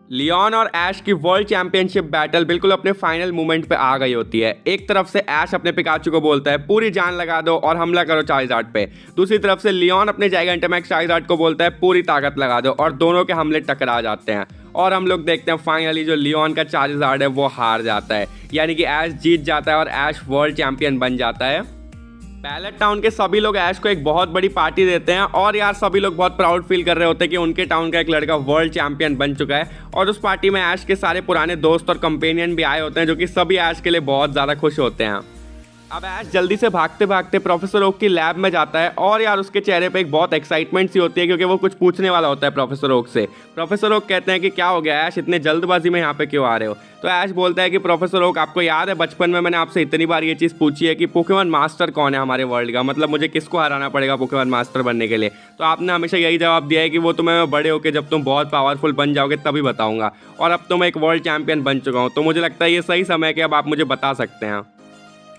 Leone और ऐश की world championship battle बिल्कुल अपने फाइनल मोमेंट पे आ गई होती है। एक तरफ से ऐश अपने पिकाचू को बोलता है पूरी जान लगा दो और हमला करो चार्जर्ड पे। दूसरी तरफ से लियोन अपने जाइगेंटामैक्स चार्जर्ड को बोलता है पूरी ताकत लगा दो और दोनों के हमले टकरा जाते हैं। और हम लोग देखते हैं फाइनली जो लियोन का चार्जर्ड है वो हार जाता है, यानी कि ऐश जीत जाता है और ऐश वर्ल्ड चैंपियन बन जाता है। पैलेट टाउन के सभी लोग ऐश को एक बहुत बड़ी पार्टी देते हैं और यार सभी लोग बहुत प्राउड फील कर रहे होते हैं कि उनके टाउन का एक लड़का वर्ल्ड चैंपियन बन चुका है। और उस पार्टी में ऐश के सारे पुराने दोस्त और कंपेनियन भी आए होते हैं, जो कि सभी ऐश के लिए बहुत ज़्यादा खुश होते हैं। अब ऐश जल्दी से भागते भागते प्रोफेसर ओक की लैब में जाता है और यार उसके चेहरे पे एक बहुत एक्साइटमेंट सी होती है, क्योंकि वो कुछ पूछने वाला होता है प्रोफेसर ओक से। प्रोफेसर ओक कहते हैं कि क्या हो गया ऐश, इतने जल्दबाजी में यहाँ पे क्यों आ रहे हो। तो ऐश बोलता है कि प्रोफेसर ओक, आपको याद है बचपन में मैंने आपसे इतनी बार ये चीज़ पूछी है कि पोकेमॉन मास्टर कौन है हमारे वर्ल्ड का, मतलब मुझे किसको हराना पड़ेगा पोकेमॉन मास्टर बनने के लिए। तो आपने हमेशा यही जवाब दिया है कि वो तुम्हें बड़े होकर जब तुम बहुत पावरफुल बन जाओगे तभी बताऊंगा, और अब तो मैं एक वर्ल्ड चैंपियन बन चुका हूँ, तो मुझे लगता है ये सही समय है कि अब आप मुझे बता सकते हैं।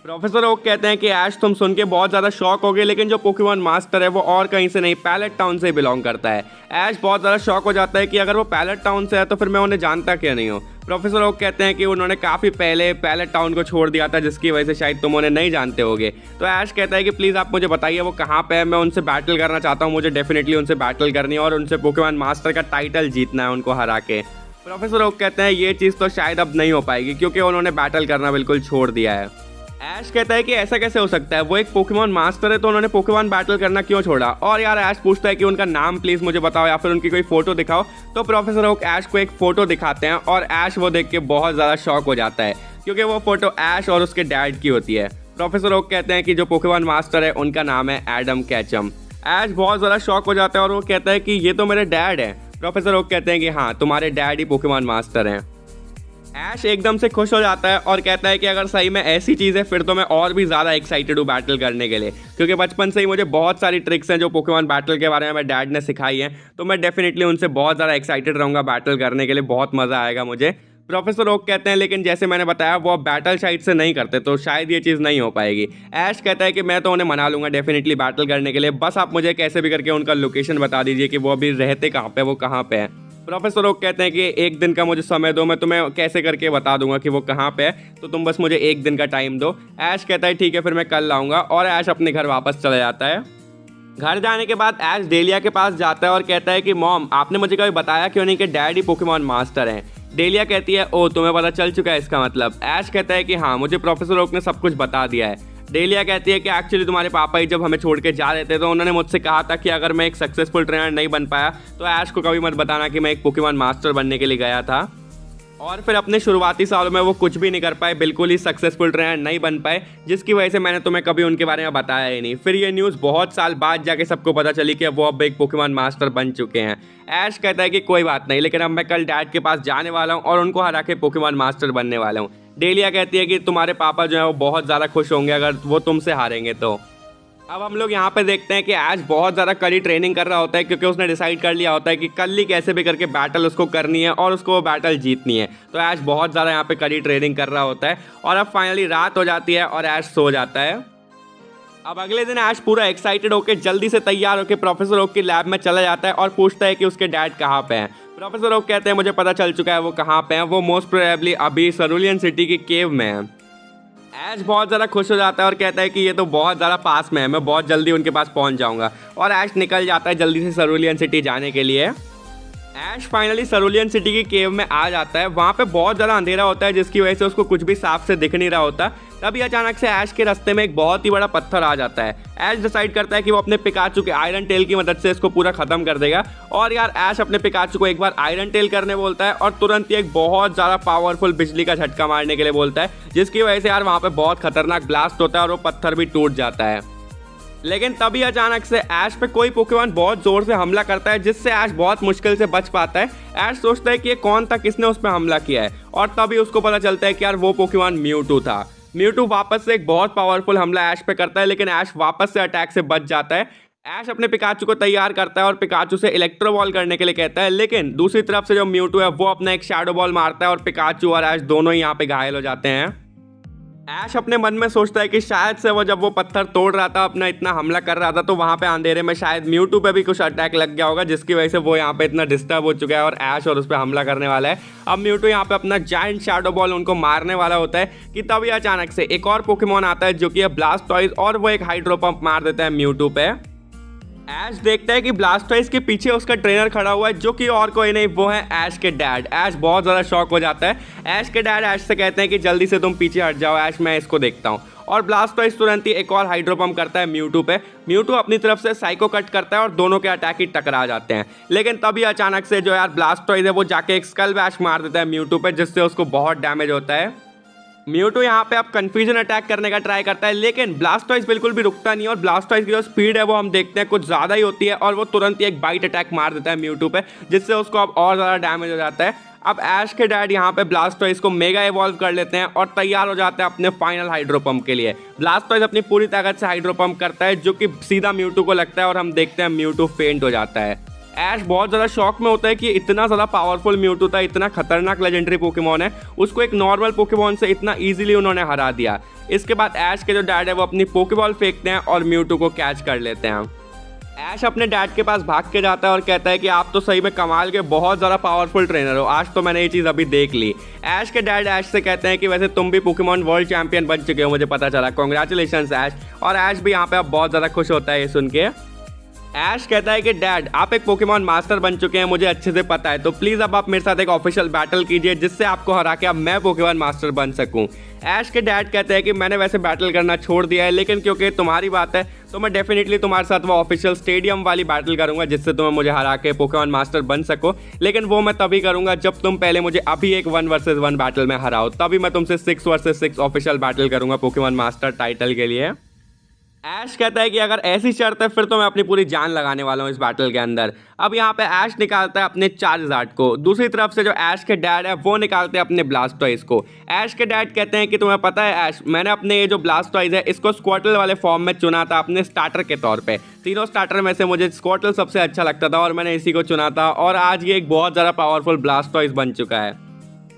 प्रोफेसर ओक कहते हैं कि ऐश तुम सुन के बहुत ज़्यादा शॉक हो गए, लेकिन जो पोकेमॉन मास्टर है वो और कहीं से नहीं पैलेट टाउन से बिलोंग करता है। ऐश बहुत ज़्यादा शॉक हो जाता है कि अगर वो पैलेट टाउन से है तो फिर मैं उन्हें जानता क्यों नहीं हूँ। प्रोफेसर ओक कहते हैं कि उन्होंने काफ़ी पहले पैलेट टाउन को छोड़ दिया था, जिसकी वजह से शायद तुम उन्हें नहीं जानते होगे। तो ऐश कहता है कि प्लीज़ आप मुझे बताइए वो कहाँ पे है, मैं उनसे बैटल करना चाहता हूँ, मुझे डेफिनेटली उनसे बैटल करनी है और उनसे पोकेमॉन मास्टर का टाइटल जीतना है उनको हरा के। प्रोफेसर ओक कहते हैं ये चीज़ तो शायद अब नहीं हो पाएगी, क्योंकि उन्होंने बैटल करना बिल्कुल छोड़ दिया है। ऐश कहता है कि ऐसा कैसे हो सकता है, वो एक पोकेमॉन मास्टर है तो उन्होंने पोकेमॉन बैटल करना क्यों छोड़ा। और यार ऐश पूछता है कि उनका नाम प्लीज़ मुझे बताओ या फिर उनकी कोई फ़ोटो दिखाओ। तो प्रोफेसर ओक ऐश को एक फ़ोटो दिखाते हैं और ऐश वो देख के बहुत ज़्यादा शॉक हो जाता है, क्योंकि वो फ़ोटो ऐश और उसके डैड की होती है। प्रोफेसर ओक कहते हैं कि जो पोकेमॉन मास्टर है उनका नाम है एडम कैचम। ऐश बहुत ज़्यादा शॉक हो जाता है और वो कहता है कि ये तो मेरे डैड हैं। प्रोफेसर ओक कहते हैं कि हाँ, तुम्हारे डैड ही पोकेमॉन मास्टर हैं। ऐश एकदम से खुश हो जाता है और कहता है कि अगर सही में ऐसी चीज़ है फिर तो मैं और भी ज़्यादा एक्साइटेड हूँ बैटल करने के लिए, क्योंकि बचपन से ही मुझे बहुत सारी ट्रिक्स हैं जो पोकेमॉन बैटल के बारे में मेरे डैड ने सिखाई हैं, तो मैं डेफिनेटली उनसे बहुत ज़्यादा एक्साइटेड रहूँगा बैटल करने के लिए, बहुत मज़ा आएगा मुझे। प्रोफेसर ओक कहते हैं लेकिन जैसे मैंने बताया वो अब बैटल शायद से नहीं करते, तो शायद ये चीज़ नहीं हो पाएगी। ऐश कहता है कि मैं तो उन्हें मना लूँगा डेफिनेटली बैटल करने के लिए, बस आप मुझे कैसे भी करके उनका लोकेशन बता दीजिए कि वो अभी रहते कहाँ पे, वो कहाँ पे है। प्रोफेसर ओक कहते हैं कि एक दिन का मुझे समय दो, मैं तुम्हें कैसे करके बता दूंगा कि वो कहाँ पे है, तो तुम बस मुझे एक दिन का टाइम दो। ऐश कहता है ठीक है फिर मैं कल लाऊंगा, और ऐश अपने घर वापस चला जाता है। घर जाने के बाद ऐश डेलिया के पास जाता है और कहता है कि मॉम, आपने मुझे कभी बताया क्यों नहीं कि डैड ही पोकेमॉन मास्टर हैं। डेलिया कहती है ओ, तुम्हें पता चल चुका है इसका मतलब। ऐश कहता है कि हाँ, मुझे प्रोफेसर ओक ने सब कुछ बता दिया है। डेलिया कहती है कि एक्चुअली तुम्हारे पापा ही जब हमें छोड़ के जा रहे थे तो उन्होंने मुझसे कहा था कि अगर मैं एक सक्सेसफुल ट्रेनर नहीं बन पाया तो ऐश को कभी मत बताना कि मैं एक पोकेमॉन मास्टर बनने के लिए गया था। और फिर अपने शुरुआती सालों में वो कुछ भी नहीं कर पाए, बिल्कुल ही सक्सेसफुल ट्रेनर नहीं बन पाए, जिसकी वजह से मैंने तुम्हें कभी उनके बारे में बताया ही नहीं। फिर ये न्यूज़ बहुत साल बाद जाके सबको पता चली कि वो अब एक पोकेमॉन मास्टर बन चुके हैं। ऐश कहता है कि कोई बात नहीं, लेकिन अब मैं कल डैड के पास जाने वाला हूँ और उनको हरा के पोकेमॉन मास्टर बनने वाला हूँ। डेलिया कहती है कि तुम्हारे पापा जो है वो बहुत ज़्यादा खुश होंगे अगर वो तुमसे हारेंगे तो। अब हम लोग यहाँ पे देखते हैं कि ऐश बहुत ज़्यादा कड़ी ट्रेनिंग कर रहा होता है, क्योंकि उसने डिसाइड कर लिया होता है कि कल ही कैसे भी करके बैटल उसको करनी है और उसको वो बैटल जीतनी है। तो ऐश बहुत ज़्यादा यहाँ पे कड़ी ट्रेनिंग कर रहा होता है और अब फाइनली रात हो जाती है और ऐश सो जाता है। अब अगले दिन ऐश पूरा एक्साइटेड होकर जल्दी से तैयार होकर प्रोफेसर ओक की लैब में चला जाता है और पूछता है कि उसके डैड कहाँ पे हैं। प्रोफेसर ओक कहते हैं मुझे पता चल चुका है वो कहाँ पे हैं, वो मोस्ट प्रोबेबली अभी सरूलियन सिटी की केव में है। ऐश बहुत ज़्यादा खुश हो जाता है और कहता है कि ये तो बहुत ज़्यादा पास में है, मैं बहुत जल्दी उनके पास पहुंच जाऊंगा। और ऐश निकल जाता है जल्दी से सरूलियन सिटी जाने के लिए। ऐश फाइनली सरूलियन सिटी की केव में आ जाता है। वहाँ पे बहुत ज़्यादा अंधेरा होता है, जिसकी वजह से उसको कुछ भी साफ से दिख नहीं रहा होता। तभी अचानक से ऐश के रास्ते में एक बहुत ही बड़ा पत्थर आ जाता है। ऐश डिसाइड करता है कि वो अपने पिकाचू के आयरन टेल की मदद से इसको पूरा खत्म कर देगा। और यार ऐश अपने पिकाचू को एक बार आयरन टेल करने बोलता है और तुरंत ही एक बहुत ज़्यादा पावरफुल बिजली का झटका मारने के लिए बोलता है, जिसकी वजह से यार वहाँ पे बहुत खतरनाक ब्लास्ट होता है और वो पत्थर भी टूट जाता है। लेकिन तभी अचानक से ऐश पे कोई पोकेमॉन बहुत जोर से हमला करता है, जिससे ऐश बहुत मुश्किल से बच पाता है। ऐश सोचता है कि ये कौन था, किसने उस पर हमला किया है, और तभी उसको पता चलता है कि यार वो पोकेमॉन म्यूटू था। म्यूटू वापस से एक बहुत पावरफुल हमला ऐश पे करता है, लेकिन ऐश वापस से अटैक से बच जाता है। ऐश अपने पिकाचू को तैयार करता है और पिकाचू से इलेक्ट्रो बॉल करने के लिए कहता है, लेकिन दूसरी तरफ से जो म्यूटू है वो अपना एक शैडो बॉल मारता है और पिकाचू और ऐश दोनों ही यहाँ पे घायल हो जाते हैं। ऐश अपने मन में सोचता है कि शायद से वो जब वो पत्थर तोड़ रहा था, अपना इतना हमला कर रहा था, तो वहाँ पे अंधेरे में शायद म्यूटू पे भी कुछ अटैक लग गया होगा, जिसकी वजह से वो यहाँ पे इतना डिस्टर्ब हो चुका है और ऐश और उस पर हमला करने वाला है। अब म्यूटू यहाँ पे अपना जायंट शैडो बॉल उनको मारने वाला होता है कि तभी अचानक से एक और पोकेमॉन आता है जो कि है ब्लास्टॉइज, और वो एक हाइड्रो पंप मार देता है म्यूटू पे। ऐश देखता है कि ब्लास्टॉइज के पीछे उसका ट्रेनर खड़ा हुआ है, जो कि और कोई नहीं, वो है ऐश के डैड। ऐश बहुत ज़्यादा शॉक हो जाता है। ऐश के डैड ऐश से कहते हैं कि जल्दी से तुम पीछे हट जाओ ऐश, मैं इसको देखता हूँ। और ब्लास्टॉइज तुरंत ही एक और हाइड्रो पंप करता है म्यूटू पे। म्यूटू अपनी तरफ से साइको कट करता है और दोनों के अटैक ही टकरा जाते हैं। लेकिन तभी अचानक से जो यार ब्लास्टॉइज है वो जाके एक स्कल बैश मार देता है म्यूटू पे, जिससे उसको बहुत डैमेज होता है। म्यूटू यहाँ पे अब कंफ्यूजन अटैक करने का ट्राई करता है, लेकिन ब्लास्टॉइज बिल्कुल भी रुकता नहीं, और ब्लास्टॉइज की जो स्पीड है वो हम देखते हैं कुछ ज़्यादा ही होती है, और वो तुरंत ही एक बाइट अटैक मार देता है म्यूटू पे, जिससे उसको अब और ज़्यादा डैमेज हो जाता है। अब ऐश के डैड यहाँ पे ब्लास्टॉइज को मेगा इवॉल्व कर लेते हैं और तैयार हो जाते हैं अपने फाइनल हाइड्रो पंप के लिए। ब्लास्टॉइज अपनी पूरी ताकत से हाइड्रो पंप करता है, जो कि सीधा म्यूटू को लगता है, और हम देखते हैं म्यूटू फेंट हो जाता है। ऐश बहुत ज़्यादा शॉक में होता है कि इतना ज़्यादा पावरफुल म्यूटू था, इतना खतरनाक लेजेंडरी पोकेमॉन है, उसको एक नॉर्मल पोकेमॉन से इतना इजीली उन्होंने हरा दिया। इसके बाद ऐश के जो डैड है वो अपनी पोकेबॉल फेंकते हैं और म्यूटू को कैच कर लेते हैं। ऐश अपने डैड के पास भाग के जाता है और कहता है कि आप तो सही में कमाल के बहुत ज़्यादा पावरफुल ट्रेनर हो, आज तो मैंने ये चीज़ अभी देख ली। ऐश के डैड ऐश से कहते हैं कि वैसे तुम भी पोकेमॉन वर्ल्ड चैंपियन बन चुके हो, मुझे पता चला, कॉन्ग्रेचुलेशंस ऐश। और ऐश भी यहाँ पे अब बहुत ज़्यादा खुश होता है ये सुन के। ऐश कहता है कि डैड आप एक पोकेमॉन मास्टर बन चुके हैं, मुझे अच्छे से पता है, तो प्लीज़ अब आप मेरे साथ एक ऑफिशियल बैटल कीजिए, जिससे आपको हरा के अब मैं पोकेमॉन मास्टर बन सकूं। ऐश के डैड कहते हैं कि मैंने वैसे बैटल करना छोड़ दिया है, लेकिन क्योंकि तुम्हारी बात है तो मैं डेफिनेटली तुम्हारे साथ वो ऑफिशियल स्टेडियम वाली बैटल करूंगा, जिससे तुम्हें मुझे हरा के पोकेमॉन मास्टर बन सको। लेकिन वो मैं तभी करूंगा जब तुम पहले मुझे अभी एक 1 वर्सेस 1 बैटल में हराओ, तभी मैं तुमसे 6 वर्सेस 6 ऑफिशियल बैटल करूंगा पोकेमॉन मास्टर टाइटल के लिए। ऐश कहता है कि अगर ऐसी शर्त है फिर तो मैं अपनी पूरी जान लगाने वाला हूँ इस बैटल के अंदर। अब यहाँ पे ऐश निकालता है अपने चार्जर्ड को, दूसरी तरफ से जो ऐश के डैड है वो निकालते हैं अपने ब्लास्टॉइज को। ऐश के डैड कहते हैं कि तुम्हें पता है ऐश, मैंने अपने ये जो ब्लास्टॉइज है इसको स्क्वाटल वाले फॉर्म में चुना था अपने स्टार्टर के तौर पे। तीनों स्टार्टर में से मुझे स्क्वाटल सबसे अच्छा लगता था और मैंने इसी को चुना था, और आज ये एक बहुत ज़्यादा पावरफुल ब्लास्टॉइज बन चुका है।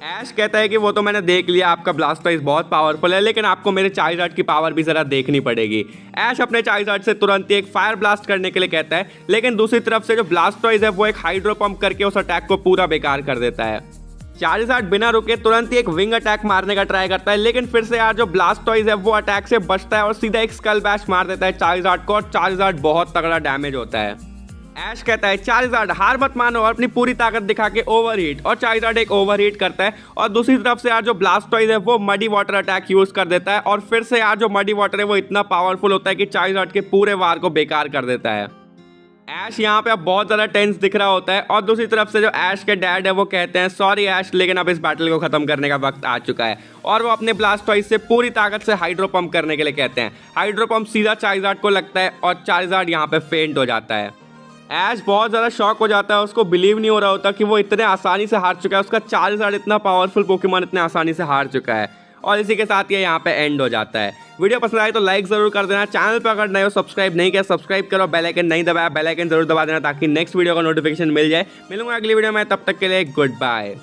ऐश कहता है कि वो तो मैंने देख लिया, आपका ब्लास्टॉइज बहुत पावरफुल है, लेकिन आपको मेरे चार्जर्ड की पावर भी ज़रा देखनी पड़ेगी। ऐश अपने चार्जर्ड से तुरंत ही एक फायर ब्लास्ट करने के लिए कहता है, लेकिन दूसरी तरफ से जो ब्लास्टॉइज है वो एक हाइड्रो पंप करके उस अटैक को पूरा बेकार कर देता है। चार्जर्ड बिना रुके तुरंत ही एक विंग अटैक मारने का ट्राई करता है, लेकिन फिर से यार जो ब्लास्टॉइज है वो अटैक से बचता है और सीधा एक स्कल बैश मार देता है चार्जर्ड को, और चार्जर्ड बहुत तगड़ा डैमेज होता है। ऐश कहता है चार्जर्ड हार मत मानो और अपनी पूरी ताकत दिखा के ओवरहीट, और चार्जर्ड एक ओवरहीट करता है, और दूसरी तरफ से यार जो ब्लास्टॉइज है वो मडी वाटर अटैक यूज कर देता है, और फिर से यार जो मडी वाटर है वो इतना पावरफुल होता है कि चार्जर्ड के पूरे वार को बेकार कर देता है। ऐश यहाँ पे अब बहुत ज़्यादा टेंस दिख रहा होता है, और दूसरी तरफ से जो ऐश के डैड है वो कहते हैं सॉरी ऐश, लेकिन अब इस बैटल को खत्म करने का वक्त आ चुका है, और वो अपने ब्लास्टॉइज से पूरी ताकत से हाइड्रो पंप करने के लिए कहते हैं। हाइड्रो पंप सीधा चार्जर्ड को लगता है और चार्जर्ड यहाँ पे फेंट हो जाता है। ऐश बहुत ज़्यादा शॉक हो जाता है, उसको बिलीव नहीं हो रहा होता कि वो इतने आसानी से हार चुका है, उसका चार्जर्ड इतना पावरफुल पोकेमॉन इतने आसानी से हार चुका है। और इसी के साथ ये यहाँ पे एंड हो जाता है। वीडियो पसंद आए तो लाइक ज़रूर कर देना, चैनल पर अगर नए हो सब्सक्राइब नहीं किया सब्सक्राइब करो, बेल आइकन नहीं दबाया बेल आइकन जरूर दबा देना ताकि नेक्स्ट वीडियो का नोटिफिकेशन मिल जाए। मिलूंगा अगली वीडियो में, तब तक के लिए गुड बाय।